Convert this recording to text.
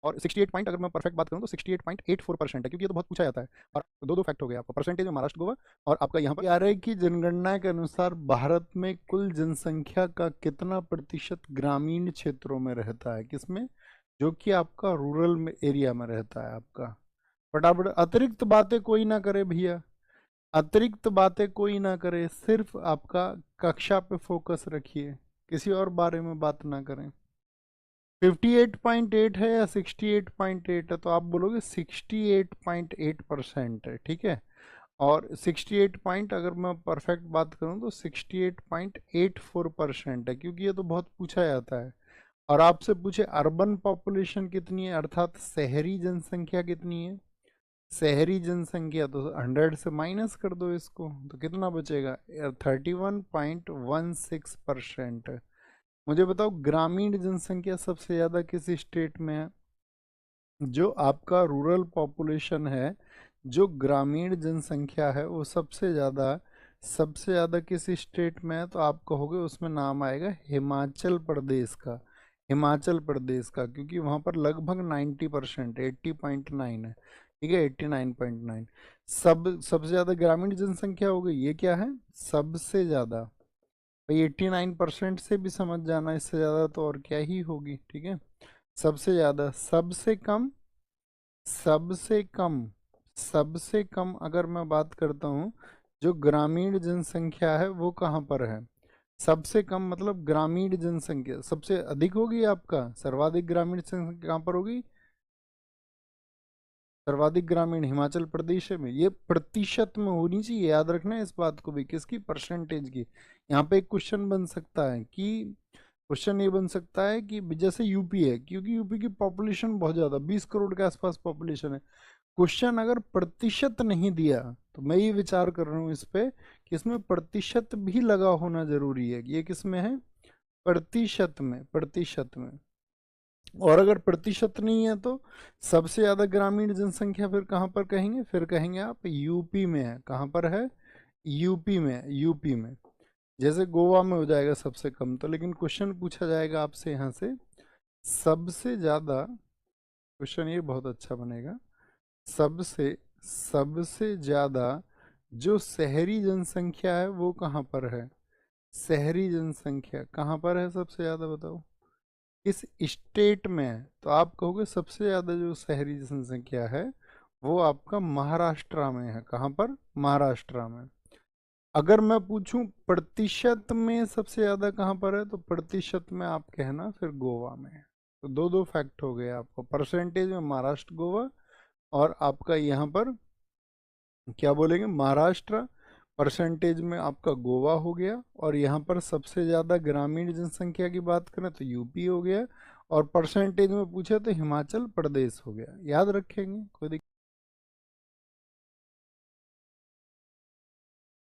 और 68 पॉइंट अगर मैं परफेक्ट बात करूं तो 68.84% है, क्योंकि ये तो बहुत पूछा जाता है। और दो दो फैक्ट हो गए आपका, परसेंटेज में महाराष्ट्र गोवा और आपका यहाँ पर। आरआई की जनगणना के अनुसार भारत में कुल जनसंख्या का कितना प्रतिशत ग्रामीण क्षेत्रों में रहता है, किसमें, जो कि आपका रूरल में एरिया में रहता है आपका। फटाफट, अतिरिक्त बातें कोई ना करे भैया, अतिरिक्त बातें कोई ना करे, सिर्फ आपका कक्षा पे फोकस रखिए, किसी और बारे में बात ना करें। 58.8 है या 68.8 है, तो आप बोलोगे 68.8% है, ठीक है। और 68 पॉइंट अगर मैं परफेक्ट बात करूं तो 68.84% है, क्योंकि ये तो बहुत पूछा जाता है। और आपसे पूछे अर्बन पॉपुलेशन कितनी है, अर्थात शहरी जनसंख्या कितनी है, शहरी जनसंख्या, तो 100 से माइनस कर दो इसको, तो कितना बचेगा, 31.16%। मुझे बताओ ग्रामीण जनसंख्या सबसे ज़्यादा किस स्टेट में है, जो आपका रूरल पॉपुलेशन है, जो ग्रामीण जनसंख्या है वो सबसे ज़्यादा किस स्टेट में है, तो आप कहोगे उसमें नाम आएगा हिमाचल प्रदेश का। हिमाचल प्रदेश का, क्योंकि वहाँ पर लगभग 90%, 80.9 है, ठीक है, 89.9। सबसे ज़्यादा ग्रामीण जनसंख्या हो गई, ये क्या है, सबसे ज़्यादा। भाई 89% से भी समझ जाना, इससे ज़्यादा तो और क्या ही होगी, ठीक है। सबसे ज़्यादा, सबसे कम, सबसे कम, सबसे कम अगर मैं बात करता हूँ, जो ग्रामीण जनसंख्या है वो कहाँ पर है, सबसे कम मतलब ग्रामीण जनसंख्या सबसे अधिक होगी आपका, सर्वाधिक ग्रामीण जनसंख्या कहाँ पर होगी, सर्वाधिक ग्रामीण हिमाचल प्रदेश में। ये प्रतिशत में होनी चाहिए, याद रखना है इस बात को भी, किसकी, परसेंटेज की। यहाँ पे एक क्वेश्चन बन सकता है कि, क्वेश्चन ये बन सकता है कि जैसे यूपी है, क्योंकि यूपी की पॉपुलेशन बहुत ज़्यादा, 20 करोड़ के आसपास पॉपुलेशन है। क्वेश्चन अगर प्रतिशत नहीं दिया, तो मैं ये विचार कर रहा हूँ इस पे कि इसमें प्रतिशत भी लगा होना जरूरी है। ये किस में है, प्रतिशत में, प्रतिशत में। और अगर प्रतिशत नहीं है तो सबसे ज्यादा ग्रामीण जनसंख्या फिर कहाँ पर कहेंगे, फिर कहेंगे आप यूपी में है। कहाँ पर है, यूपी में, यूपी में। जैसे गोवा में हो जाएगा सबसे कम, तो लेकिन क्वेश्चन पूछा जाएगा आपसे यहाँ से सबसे ज्यादा, क्वेश्चन ये बहुत अच्छा बनेगा, सबसे सबसे ज्यादा जो शहरी जनसंख्या है वो कहाँ पर है, शहरी जनसंख्या कहाँ पर है सबसे ज्यादा, बताओ किस स्टेट में है। तो आप कहोगे सबसे ज्यादा जो शहरी जनसंख्या है वो आपका महाराष्ट्र में है। कहाँ पर, महाराष्ट्र में। अगर मैं पूछूं प्रतिशत में सबसे ज्यादा कहाँ पर है, तो प्रतिशत में आप कहना फिर गोवा में है। तो दो दो फैक्ट हो गए आपको, परसेंटेज में महाराष्ट्र गोवा, और आपका यहाँ पर क्या बोलेंगे, महाराष्ट्र, परसेंटेज में आपका गोवा हो गया, और यहाँ पर सबसे ज़्यादा ग्रामीण जनसंख्या की बात करें तो यूपी हो गया, और परसेंटेज में पूछे तो हिमाचल प्रदेश हो गया। याद रखेंगे, कोई